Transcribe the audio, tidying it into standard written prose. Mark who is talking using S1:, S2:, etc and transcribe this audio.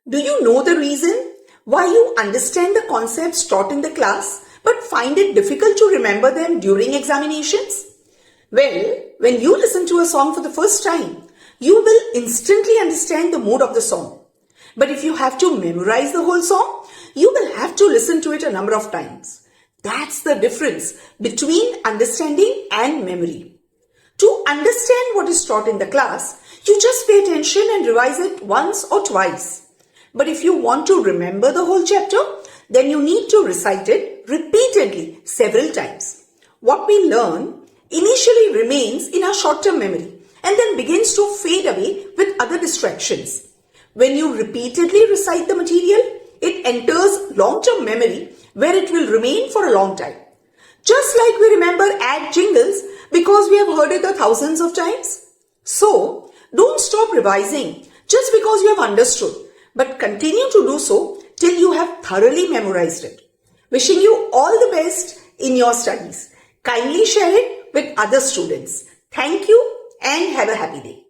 S1: Do you know the reason why you understand the concepts taught in the class but find it difficult to remember them during examinations? Well, when you listen to a song for the first time, you will instantly understand the mood of the song. But if you have to memorize the whole song, you will have to listen to it a number of times. That's the difference between understanding and memory. To understand what is taught in the class, you just pay attention and revise it once or twice. But if you want to remember the whole chapter, then you need to recite it repeatedly several times. What we learn initially remains in our short-term memory and then begins to fade away with other distractions. When you repeatedly recite the material, it enters long-term memory where it will remain for a long time. Just like we remember ad jingles because we have heard it thousands of times. So, don't stop revising just because you have understood, but continue to do so till you have thoroughly memorized it. Wishing you all the best in your studies. Kindly share it with other students. Thank you and have a happy day.